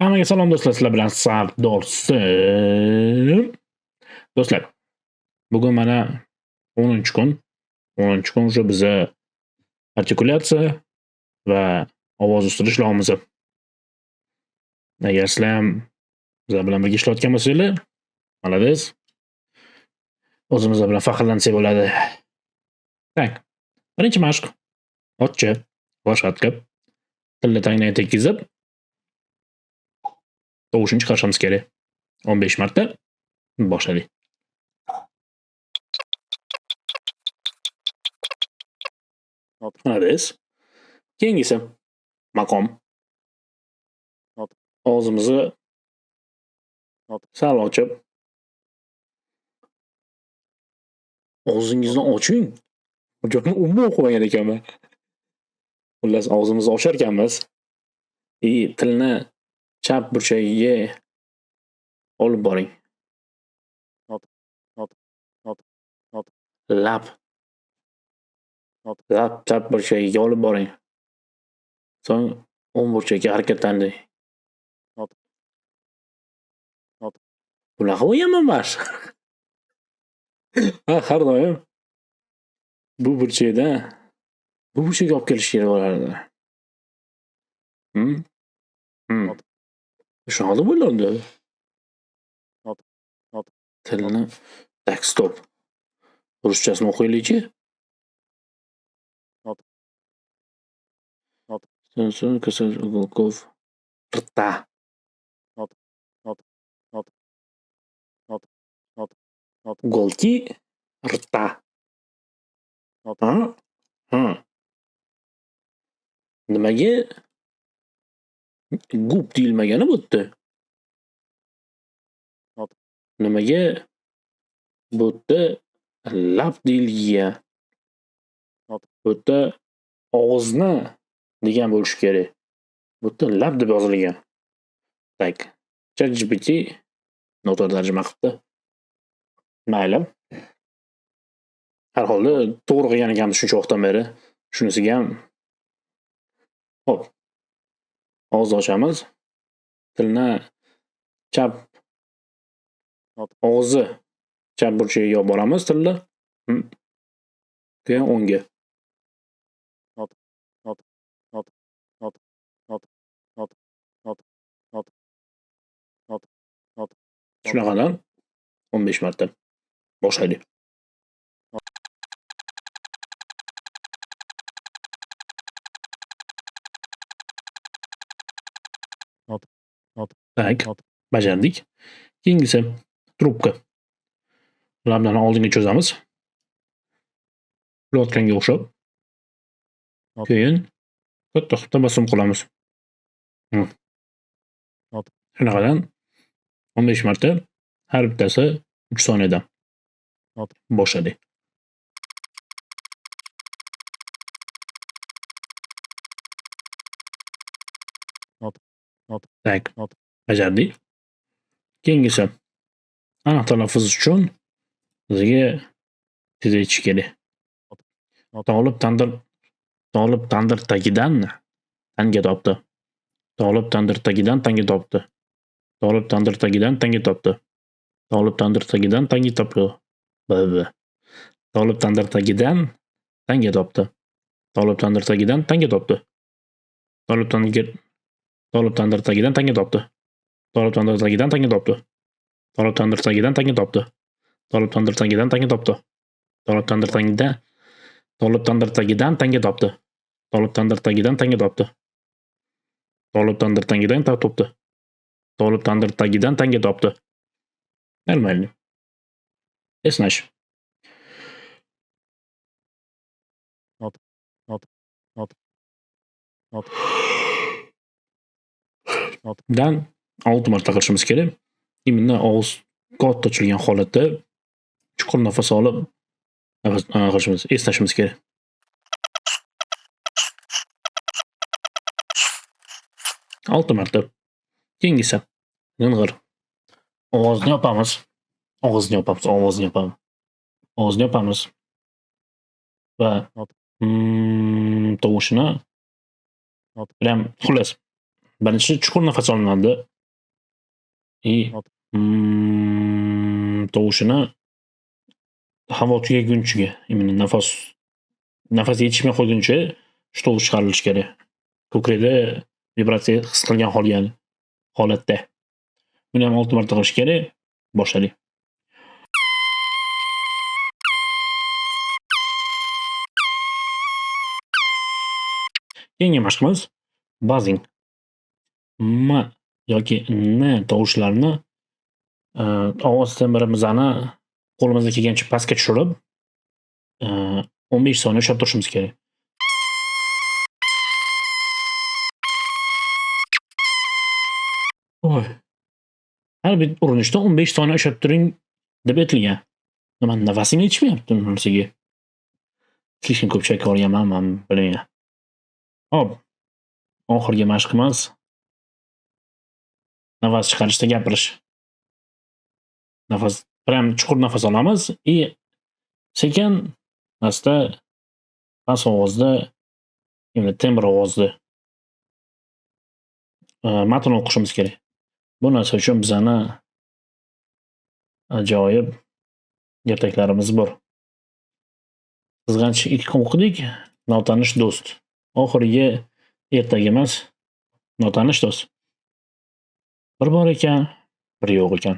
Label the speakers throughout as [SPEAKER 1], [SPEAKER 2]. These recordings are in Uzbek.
[SPEAKER 1] Hammaga salom do'stlar, sizlar bilan Sardor. Do'stlar, bugun mana 10-kun. 10-kun уже biza artikulyatsiya va ovoz ustirish lozim. Agar sizlar ham bizlar bilan birga ishlayotgan bo'lsanglar, malades. O'zimiz bilan faxrlansak bo'ladi. Tak. Birinchi mashq. Ochcha, loshatka. Tilni tangdan tekkizib, tovushni chiqarishimiz kerak. 15 marta boshladik. Malades. Keyingisi maqom. Og'zimizni sal ochib, og'zingizni oching. Gapni umuman qo'ygan ekanman. Xullas og'zimizni ochar ekanmiz. Tilni chap burchagiga olib boring. Lab chap burchagiga olib boring. So'ng o'ng burchakka harakatlaning. Bunaqa bo'lganman bas. Har doim bu burchakda bu burchakka olib kelish kerak bo'lardi. Shunaqa bo'lardi. Tilni tak stop. Ruschasini o'qiylik-chi. So'ng kasal uголков rta. Uголки rta. Nimaga gub deyilmagani bu yerda? Nimaga bu yerda lab deyilgan? Bu yerda og'izni degan bo'lish kerak. Bu yerda lab deb yozilgan. Tak. ChatGPT noto'g'ri tarjima qilibdi. Mayli. Har holda to'g'ri qilgan ekanmiz shuncha vaqtdan beri. Shunisiga ham hop. Og'izni ochamiz. Tilni chap og'izni chap burchagiga olib boramiz tilni. Keyin o'ngga. Shunaqadan 15 marta boshlaylik. Tak, bajardik. Keyingisi trubka. Lablarni oldinga cho'zamiz. Kulayotganga o'xshab. Keyin katta tabassum qilamiz. Shunaqadan 15 marta, har bittasi 3 soniyada boshladik. Tak, bajardik. Keyingisi aniq talaffuz uchun bizga tezaytish kerak. Tolib tandir tagidan tanga topdi. Tolib tandir tagidan tanga topdi. Tolib tandir tagidan tanga topdi. Tolib tandir tagidan tanga topdi. Tolib tandir tagidan tanga topdi. Tolib tandir tagidan tanga topdi. Tolib tandir tagidan tanga topdi. Tolib tandir tagidan tanga topdi. Tolib tandir tagidan tanga topdi. Tolib tandir tagidan tanga topdi. Tolib tandir tagidan Tolib tandir tagidan tanga topdi. Tolib tandir tagidan tanga topdi. Tolib tandir tagidan topdi. Tolib tandir tagidan tanga topdi. Нормально. Esnash. Dan 6 marta qilishimiz kerak. Imini og'iz katta ochilgan holatda chuqur nafas olib esnashimiz kerak. Olti marta. Keyingisi ying'ir. Ovozni yopamiz. Va tovushni bilan xullas birinchi chuqur nafas olinadi. И tovushini havo tugaguncha, именно nafas yetishmay qolguncha shu tovush chiqarilishi kerak. Ko'kragida vibratsiya his qilgan holatda. Buni ham 6 marta qilish kerak. Boshladik. Keyingi mashqimiz buzzing. M yoki N tovushlarini ovoz tembrimizni qo'limizga kelgancha pastga tushirib 15 soniya ushlab turishimiz kerak. Har bir urinishda 15 soniya ushlab turing deb aytilgan. Nima nafasim yetishmayapti bu narsaga. Слишком ko'p chayqab olganman, men bilmayman. Hop. Oxirgi mashqimiz nafas chiqarishda gapirish. Prям chuqur nafas olamiz и sekin, asta, past ovozda, endi tembr ovozda matn o'qishimiz kerak. Bu narsa uchun bizani ajoyib ertaklarimiz bor. Qizg'anch ilk o'qidik, notanish do'st. Oxirgi ertagimiz notanish do'st. Bir bor ekan, bir yo'q ekan.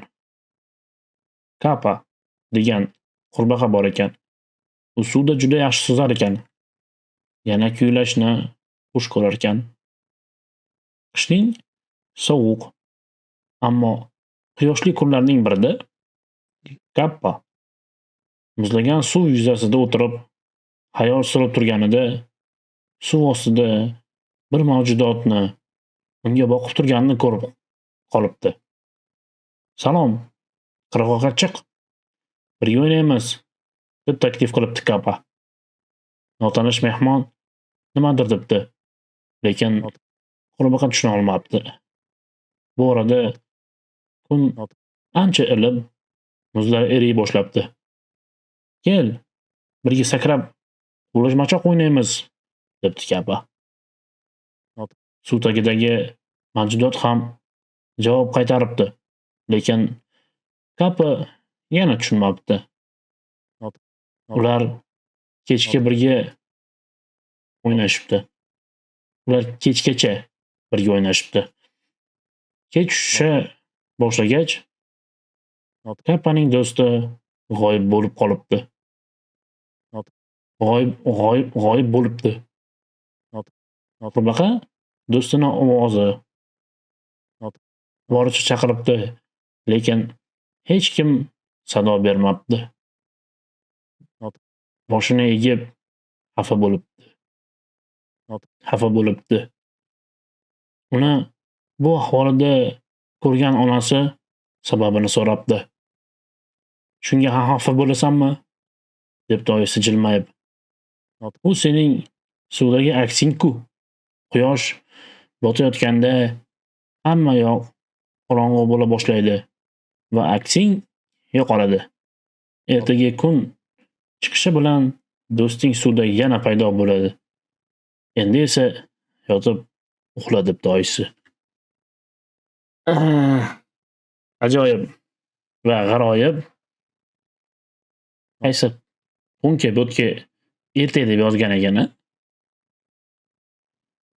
[SPEAKER 1] Kappa degan qurbaqa bor ekan. U suvda juda yaxshi suzar ekan. Yana kuylashni xush ko'rar ekan. Qishning sovuq, ammo quyoshli kunlarning birida Kappa muzlagan suv yuzasida o'tirib xayol surib turganida suv ostida bir mavjudotni unga boqib turganini ko'rib qolibdi. "Salom, qirg'oqqa chiq. Birga o'ynaymiz", deb taklif qilibdi Kappa. Notanish mehmon nimadir debdi, lekin qurbaqa tushuna olmabdi. Bu orada kun ancha ilib, muzlar eriy boshlabdi. "Kel, birga sakrab ulashmachoq o'ynaymiz", debdi Kappa. Suv tagidagi mavjudot ham javob qaytaribdi, lekin Kappa yana tushunmabdi. Ular kechga birga o'ynashibdi. Ular kechgacha birga o'ynashibdi. Kech tusha boshlagach, Kappaning do'sti g'oyib bo'lib qolibdi. G'oyib bo'libdi. Qurbaqa do'stining ovozi boricha chaqiribdi, lekin hech kim sado bermabdi. Boshini egib xafa bo'libdi. Uni bu ahvolida ko'rgan onasi sababini so'rabdi. "Shunga ham xafa bo'lasanmi?" debdi oyisi jilmayib. "U sening suvdagi aksing-ku. Quyosh botayotganda hamma yoq qorong'u bo'la boshlaydi va aksing yo'qoladi. Ertaga kun chiqishi bilan do'sting suvda yana paydo bo'ladi. Endi esa yotib uxla", debdi oyisi. Ajoyib va g'aroyib. Qaysi o'nka-bo'tga ertak deb yozgan ekan-a?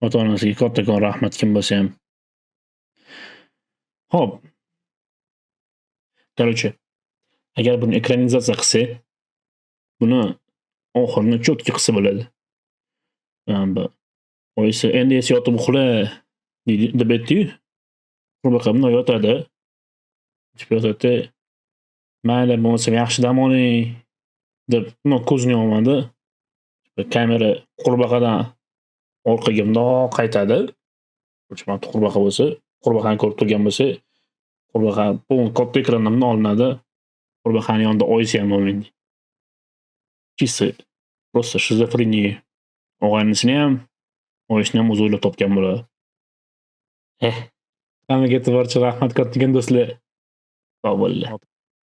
[SPEAKER 1] Ota-onasiga kattakon rahmat kim bo'lsa ham. Xo'p. Короче, agar buni ekranizatsiya qilsa, buni oxirini cho'tki qilsa bo'ladi. Oyisi endi esa yotib uxla deb aytdi-yu. Qurbaqa bunday yotadi. Yotadi. "Mayli, bo'lmasa yaxshi dam oling" deb ko'zini yumadi. Kamera qurbaqadan orqaga bundoq qaytadi. Qurbaqa bo'lsa, qurbaqani ko'rib turgan bo'lsa, qurbaqa katta ekrandan bundoq olinadi. Qurbaqaning yonida oyisi ham bo'lmaydi. Чисто просто shizofreniya. Og'aynisini ham, oyisini ham o'zi o'ylab topgan bo'ladi. Hammaga e'tiborchi rahmat kattakon do'stlar. Sog' bo'linglar.